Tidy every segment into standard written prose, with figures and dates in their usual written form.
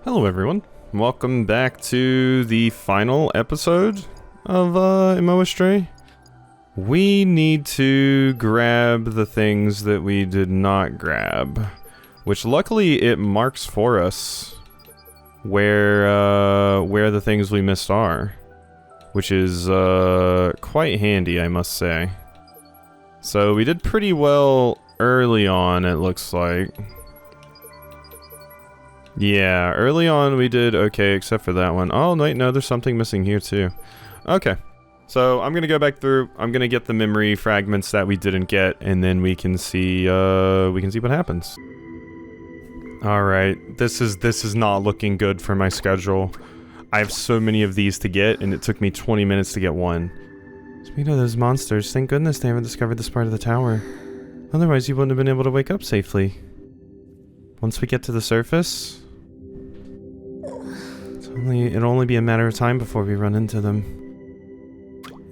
Hello everyone, welcome back to the final episode of Astray. We need to grab the things that we did not grab, which luckily it marks for us where the things we missed are, which is quite handy, I must say. So we did pretty well early on, it looks like. Yeah, early on we did okay, except for that one. Oh, wait, no, there's something missing here too. Okay, so I'm gonna go back through. I'm gonna get the memory fragments that we didn't get, and then we can see what happens. All right, this is not looking good for my schedule. I have so many of these to get, and it took me 20 minutes to get one. Speaking of those monsters, thank goodness they haven't discovered this part of the tower. Otherwise, you wouldn't have been able to wake up safely. Once we get to the surface, it'll only be a matter of time before we run into them.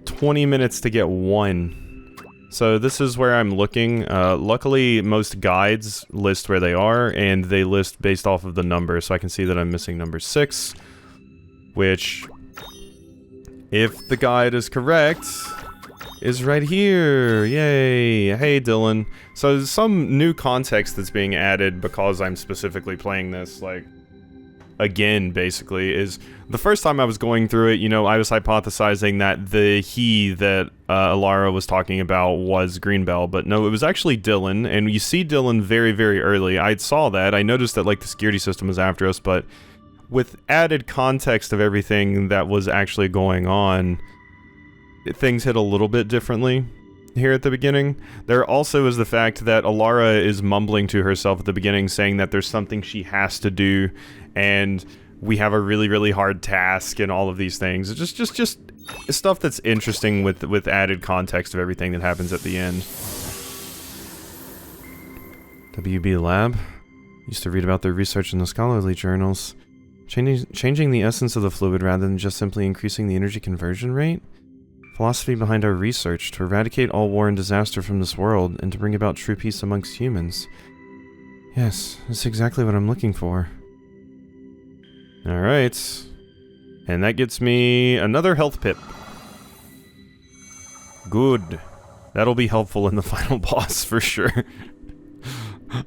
20 minutes to get one. So this is where I'm looking. Luckily, most guides list where they are, and they list based off of the number, so I can see that I'm missing number 6, which, if the guide is correct, is right here. Yay. Hey, Dylan. So some new context that's being added because I'm specifically playing this, like, again, basically, is the first time I was going through it, you know, I was hypothesizing that the he that Alara was talking about was Greenbell, but no, it was actually Dylan, and you see Dylan very, very early. I saw that. I noticed that, like, the security system was after us, but with added context of everything that was actually going on, things hit a little bit differently here at the beginning. There also is the fact that Alara is mumbling to herself at the beginning, saying that there's something she has to do, and we have a really, really hard task, and all of these things. It's just stuff that's interesting with added context of everything that happens at the end. WB Lab. Used to read about their research in the scholarly journals. Changing the essence of the fluid rather than just simply increasing the energy conversion rate? Philosophy behind our research, to eradicate all war and disaster from this world, and to bring about true peace amongst humans. Yes, that's exactly what I'm looking for. Alright. And that gets me another health pip. Good. That'll be helpful in the final boss, for sure.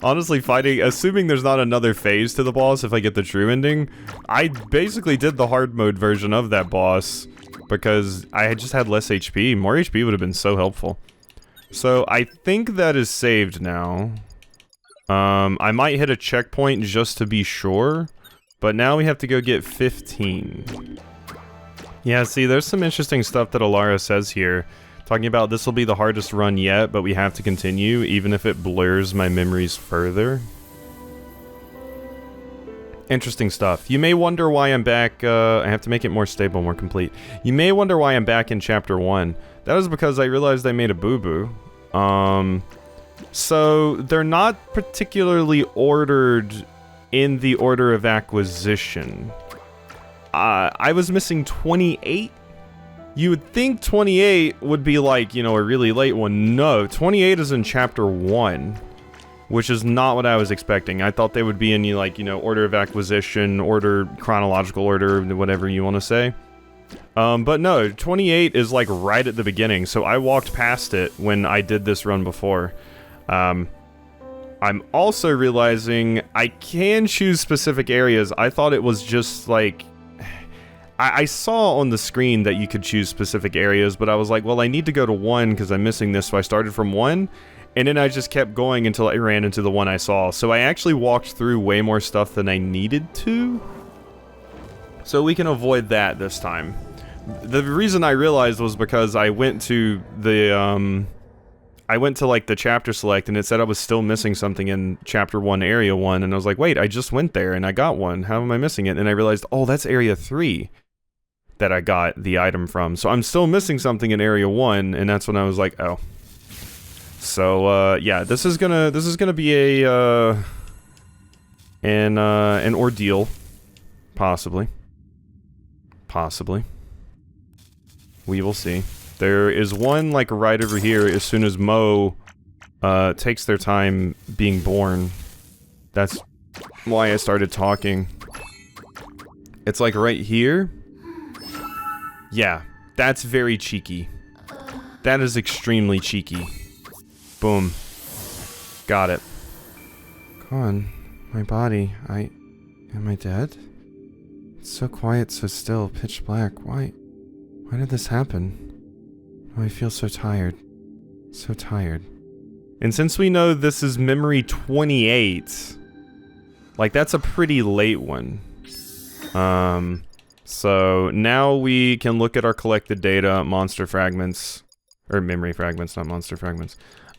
Honestly, assuming there's not another phase to the boss if I get the true ending, I basically did the hard mode version of that boss, because I had just had less HP. More HP would have been so helpful. So I think that is saved now. I might hit a checkpoint just to be sure, but now we have to go get 15. Yeah, see, there's some interesting stuff that Alara says here, talking about this will be the hardest run yet, but we have to continue, even if it blurs my memories further. Interesting stuff. You may wonder why I'm back, I have to make it more stable, more complete. You may wonder why I'm back in Chapter 1. That is because I realized I made a boo-boo. So, they're not particularly ordered in the order of acquisition. I was missing 28? You would think 28 would be like, you know, a really late one. No, 28 is in Chapter 1. Which is not what I was expecting. I thought they would be in, like, you know, order of acquisition, order, chronological order, whatever you want to say. But no, 28 is, like, right at the beginning, so I walked past it when I did this run before. I'm also realizing I can choose specific areas. I thought it was just, like... I saw on the screen that you could choose specific areas, but I was like, well, I need to go to 1 because I'm missing this, so I started from 1. And then I just kept going until I ran into the one I saw. So I actually walked through way more stuff than I needed to. So we can avoid that this time. The reason I realized was because I went to the, like, the chapter select, and it said I was still missing something in Chapter 1, Area 1, and I was like, wait, I just went there, and I got one. How am I missing it? And I realized, oh, that's Area 3 that I got the item from. So I'm still missing something in Area 1, and that's when I was like, oh. So, yeah, this is gonna be an ordeal. Possibly. We will see. There is one, like, right over here as soon as Mo, takes their time being born. That's why I started talking. It's like right here. Yeah, that's very cheeky. That is extremely cheeky. Boom. Got it. Come on, my body. Am I dead? It's so quiet, so still, pitch black. Why did this happen? Oh, I feel so tired. So tired. And since we know this is memory 28, like that's a pretty late one. So now we can look at our collected data, monster fragments, or memory fragments, not monster fragments.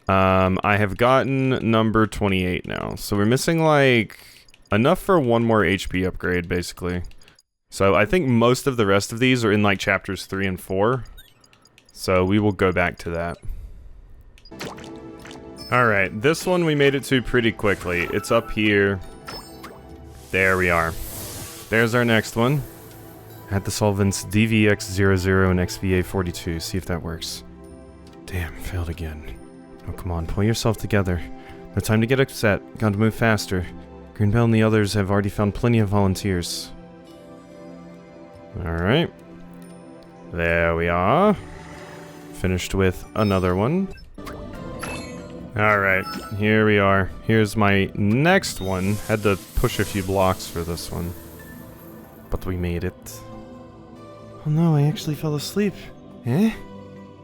I have gotten number 28 now. So we're missing like enough for one more HP upgrade, basically. So I think most of the rest of these are in like chapters 3 and 4. So we will go back to that. Alright, this one we made it to pretty quickly. It's up here. There we are. There's our next one. Add the solvents DVX00 and XVA42. See if that works. Damn, failed again. Oh, come on, pull yourself together. No time to get upset. Got to move faster. Greenbell and the others have already found plenty of volunteers. Alright. There we are. Finished with another one. Alright, here we are. Here's my next one. Had to push a few blocks for this one. But we made it. Oh no, I actually fell asleep. Eh?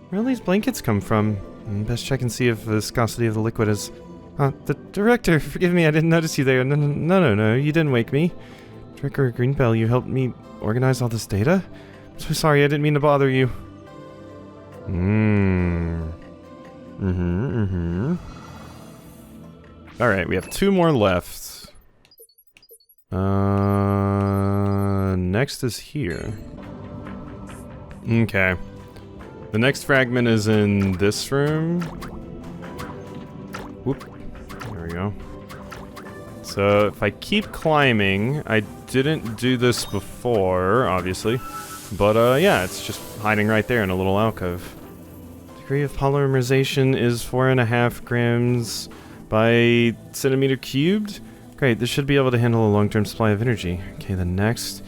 Where do these blankets come from? Best check and see if the viscosity of the liquid is... the director, forgive me, I didn't notice you there. No, you didn't wake me. Director Greenbell, you helped me organize all this data? I'm so sorry, I didn't mean to bother you. Alright, we have 2 more left. Next is here. Okay. The next fragment is in this room. Whoop. There we go. So, if I keep climbing, I didn't do this before, obviously. But, yeah, it's just hiding right there in a little alcove. Degree of polymerization is 4.5 grams by centimeter cubed. Great, this should be able to handle a long-term supply of energy. Okay, the next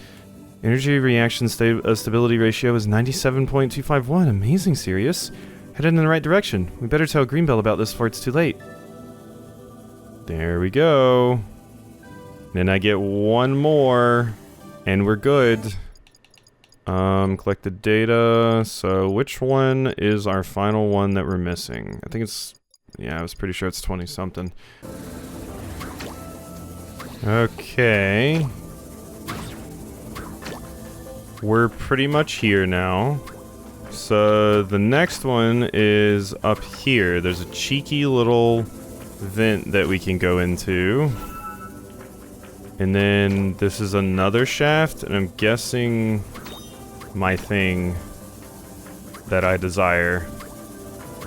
energy reaction stability ratio is 97.251. Amazing, Sirius. Headed in the right direction. We better tell Greenbell about this before it's too late. There we go. Then I get one more, and we're good. Collect the data. So which one is our final one that we're missing? I think it's... yeah, I was pretty sure it's 20-something. Okay. We're pretty much here now. So the next one is up here. There's a cheeky little vent that we can go into. And then this is another shaft, and I'm guessing my thing that I desire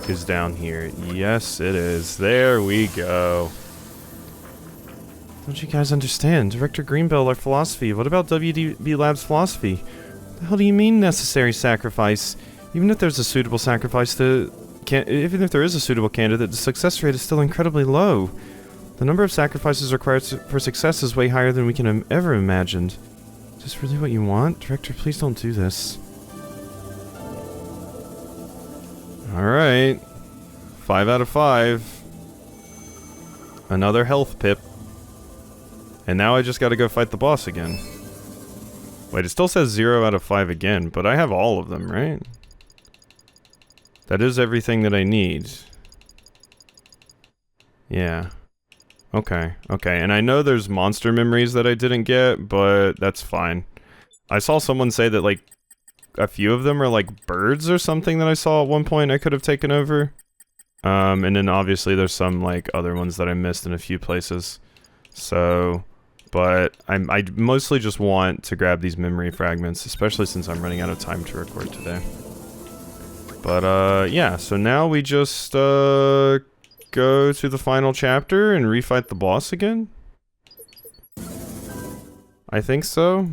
is down here. Yes, it is. There we go. Don't you guys understand? Director Greenbell, our philosophy. What about WDB Labs' philosophy? What the hell do you mean necessary sacrifice? Even if there's a suitable sacrifice even if there is a suitable candidate, the success rate is still incredibly low. The number of sacrifices required for success is way higher than we can ever imagined. Is this really what you want? Director, please don't do this. Alright. 5 out of 5. Another health pip. And now I just gotta go fight the boss again. Wait, it still says 0 out of 5 again, but I have all of them, right? That is everything that I need. Yeah. Okay, and I know there's monster memories that I didn't get, but that's fine. I saw someone say that, like, a few of them are, like, birds or something that I saw at one point I could have taken over. And then obviously there's some, like, other ones that I missed in a few places. So, but I mostly just want to grab these memory fragments, especially since I'm running out of time to record today. But, yeah, so now we just, go to the final chapter and refight the boss again? I think so.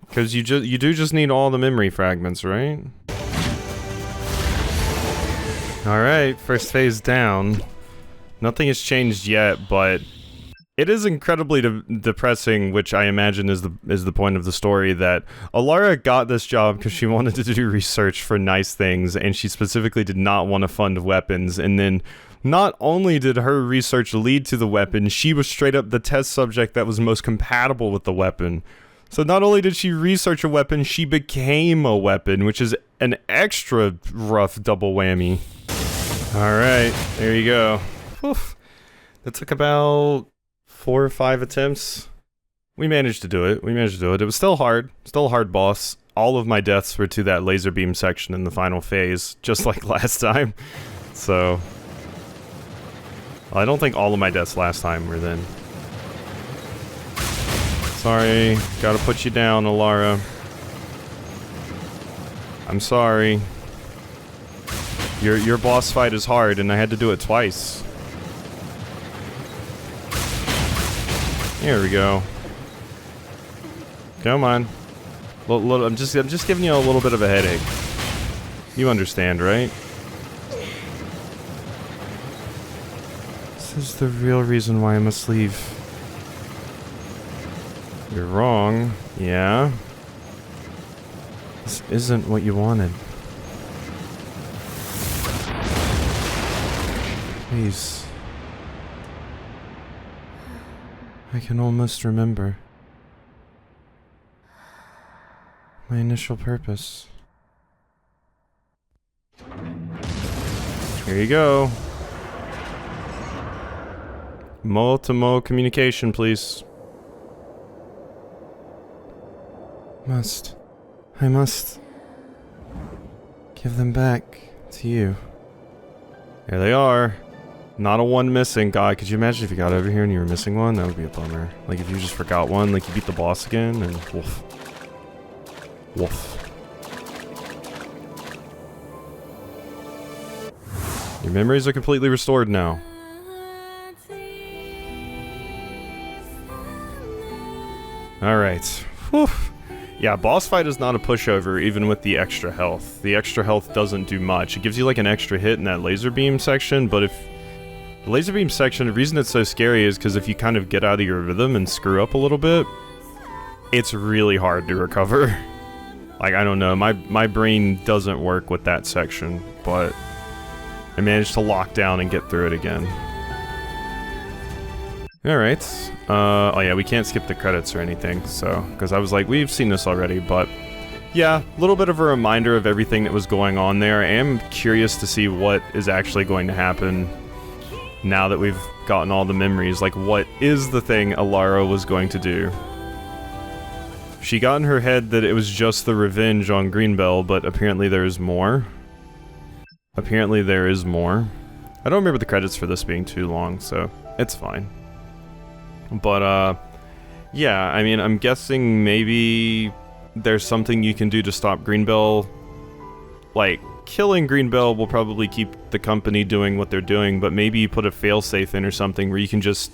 Because you do just need all the memory fragments, right? Alright, first phase down. Nothing has changed yet, but It is incredibly depressing, which I imagine is the point of the story, that Alara got this job because she wanted to do research for nice things, and she specifically did not want to fund weapons, and then not only did her research lead to the weapon, she was straight up the test subject that was most compatible with the weapon. So not only did she research a weapon, she became a weapon, which is an extra rough double whammy. Alright, there you go. Oof. That took about 4 or 5 attempts. We managed to do it. It was still hard. Still a hard boss. All of my deaths were to that laser beam section in the final phase, just like last time. So... I don't think all of my deaths last time were then. Sorry. Gotta put you down, Alara. I'm sorry. Your boss fight is hard, and I had to do it twice. There we go. Come on. I'm just giving you a little bit of a headache. You understand, right? This is the real reason why I must leave. You're wrong. Yeah. This isn't what you wanted. Please. I can almost remember my initial purpose. Here you go. Mo-to-mo communication, please. I must give them back to you. There they are. Not a one missing. God, could you imagine if you got over here and you were missing one? That would be a bummer. Like, if you just forgot one, like you beat the boss again, and woof. Woof. Your memories are completely restored now. Alright. Whew. Yeah, boss fight is not a pushover, even with the extra health. The extra health doesn't do much. It gives you like an extra hit in that laser beam section, but if... The laser beam section, the reason it's so scary is because if you kind of get out of your rhythm and screw up a little bit, it's really hard to recover. Like, I don't know, my brain doesn't work with that section, but I managed to lock down and get through it again. Alright. Oh yeah, we can't skip the credits or anything, so... Because I was like, we've seen this already, but... Yeah, a little bit of a reminder of everything that was going on there. I am curious to see what is actually going to happen now that we've gotten all the memories. Like, what is the thing Alara was going to do? She got in her head that it was just the revenge on Greenbell, but apparently there is more. Apparently there is more. I don't remember the credits for this being too long, so it's fine. But, yeah, I mean, I'm guessing maybe there's something you can do to stop Greenbell. Like, killing Greenbell will probably keep the company doing what they're doing, but maybe you put a failsafe in or something where you can just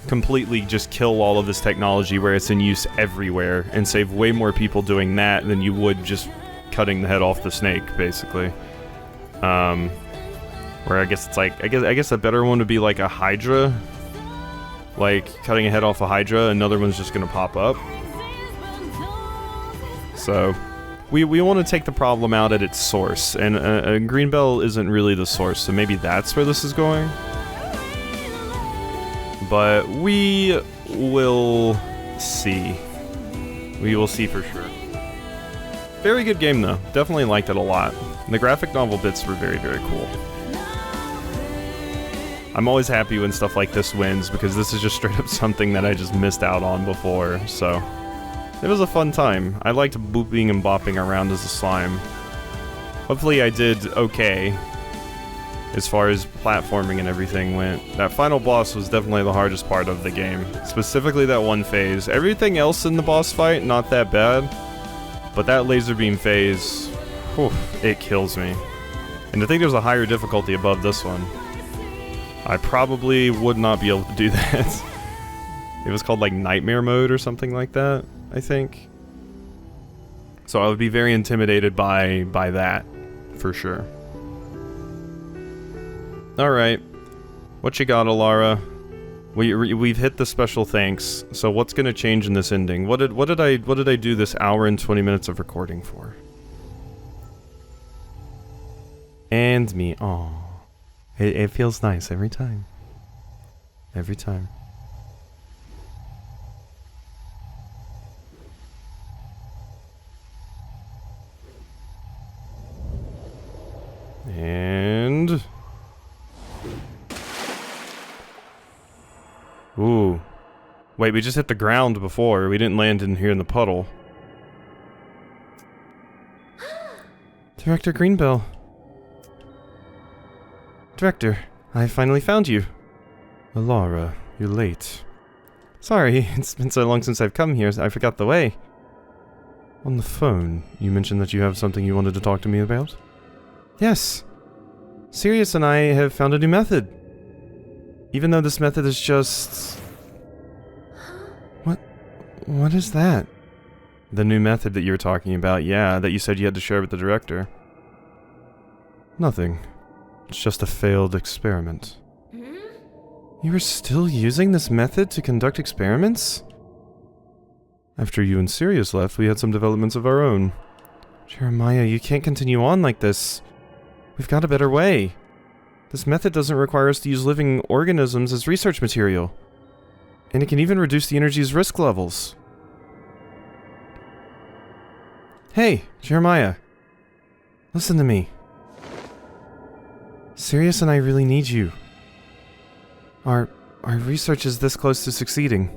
completely just kill all of this technology where it's in use everywhere and save way more people doing that than you would just cutting the head off the snake, basically. Where I guess it's like, I guess a better one would be like a Hydra. Like, cutting a head off a Hydra, another one's just gonna pop up. So... We want to take the problem out at its source, and Greenbell isn't really the source, so maybe that's where this is going. But we will see. We will see for sure. Very good game, though. Definitely liked it a lot. And the graphic novel bits were very, very cool. I'm always happy when stuff like this wins, because this is just straight up something that I just missed out on before, so... It was a fun time. I liked booping and bopping around as a slime. Hopefully I did okay as far as platforming and everything went. That final boss was definitely the hardest part of the game. Specifically that one phase. Everything else in the boss fight, not that bad. But that laser beam phase, whew, it kills me. And I think there's a higher difficulty above this one. I probably would not be able to do that. It was called like Nightmare Mode or something like that, I think. So I would be very intimidated by that, for sure. Alright. What you got, Alara? We've hit the special thanks. So what's gonna change in this ending? What did I do this hour and 20 minutes of recording for? And me. Aw. It feels nice every time. Every time. And... Ooh. Wait, we just hit the ground before. We didn't land in here in the puddle. Director Greenbell. Director, I finally found you. Alara, you're late. Sorry, it's been so long since I've come here, I forgot the way. On the phone, you mentioned that you have something you wanted to talk to me about? Yes. Sirius and I have found a new method. Even though this method is just... What is that? The new method that you were talking about, yeah, that you said you had to share with the director. Nothing. It's just a failed experiment. You were still using this method to conduct experiments? After you and Sirius left, we had some developments of our own. Jeremiah, you can't continue on like this. We've got a better way. This method doesn't require us to use living organisms as research material. And it can even reduce the energy's risk levels. Hey, Jeremiah. Listen to me. Sirius and I really need you. Our research is this close to succeeding.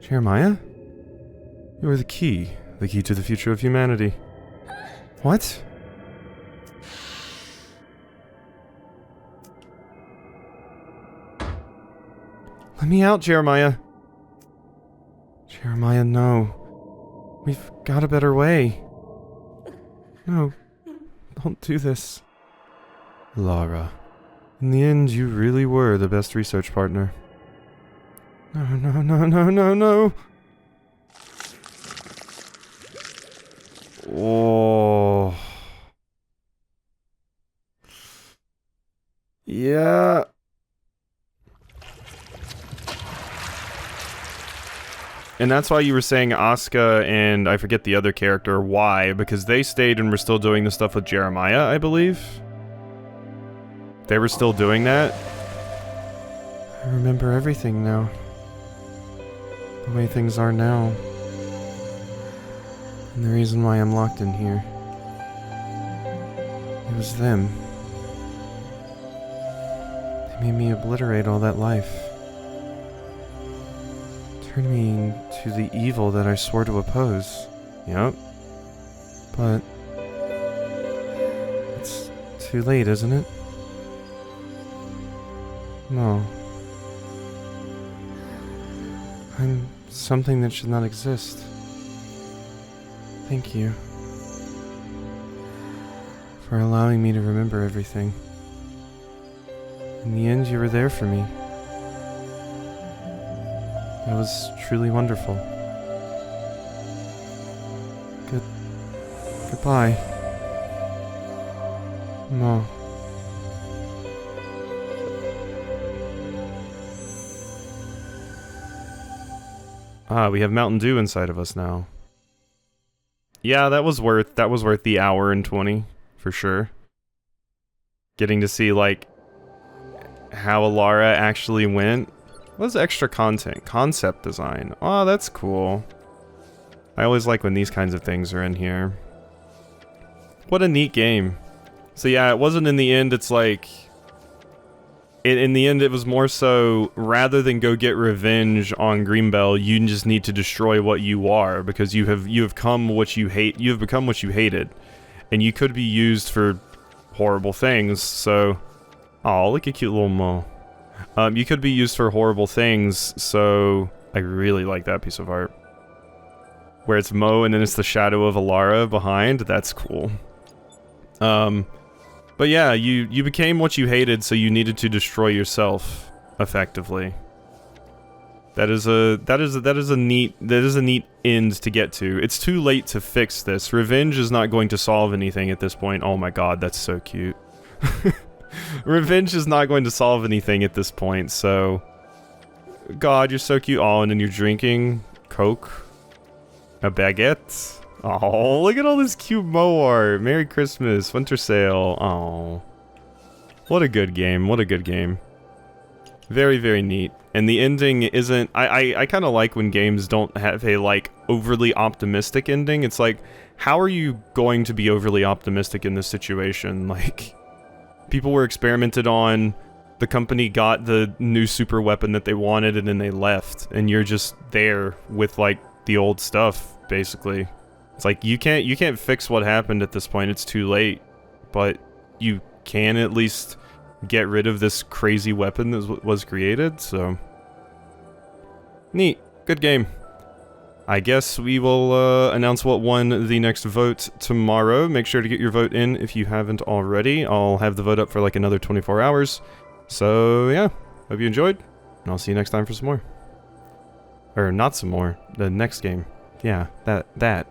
Jeremiah? You are the key to the future of humanity. What? Let me out, Jeremiah. Jeremiah, no. We've got a better way. No, don't do this. Lara, in the end, you really were the best research partner. No, no, no, no, no, no! Oh. Yeah. And that's why you were saying Asuka and I forget the other character, why? Because they stayed and were still doing the stuff with Jeremiah, I believe? They were still doing that? I remember everything now. The way things are now. And the reason why I'm locked in here. It was them. They made me obliterate all that life. Turned me into the evil that I swore to oppose. Yep. But... it's too late, isn't it? No. I'm something that should not exist. Thank you. For allowing me to remember everything. In the end, you were there for me. That was truly wonderful. Goodbye. No. Ah, we have Mountain Dew inside of us now. Yeah, that was worth the hour and 20, for sure. Getting to see, like, how Alara actually went. What's extra content? Concept design. Oh, that's cool. I always like when these kinds of things are in here. What a neat game. So yeah, it wasn't in the end, it's like... In the end, it was more so, rather than go get revenge on Greenbell, you just need to destroy what you are, because you have become what you hate. You have become what you hated, and you could be used for horrible things. So, oh, look at cute little Mo. You could be used for horrible things. So, I really like that piece of art, where it's Mo and then it's the shadow of Alara behind. That's cool. But yeah, you became what you hated, so you needed to destroy yourself, effectively. That is a neat end to get to. It's too late to fix this. Revenge is not going to solve anything at this point. Oh my god, that's so cute. Revenge is not going to solve anything at this point, so God, you're so cute. Oh, and then you're drinking Coke. A baguette. Oh, look at all this cute Mo art. Merry Christmas. Winter sale. Oh. What a good game. What a good game. Very, very neat. And the ending isn't... I kind of like when games don't have a, like, overly optimistic ending. It's like, how are you going to be overly optimistic in this situation? Like, people were experimented on, the company got the new super weapon that they wanted, and then they left. And you're just there with, like, the old stuff, basically. It's like, you can't fix what happened at this point, it's too late. But you can at least get rid of this crazy weapon that was created, so... Neat. Good game. I guess we will announce what won the next vote tomorrow. Make sure to get your vote in if you haven't already. I'll have the vote up for like another 24 hours. So yeah, hope you enjoyed, and I'll see you next time for some more. Or not some more, the next game. Yeah, that.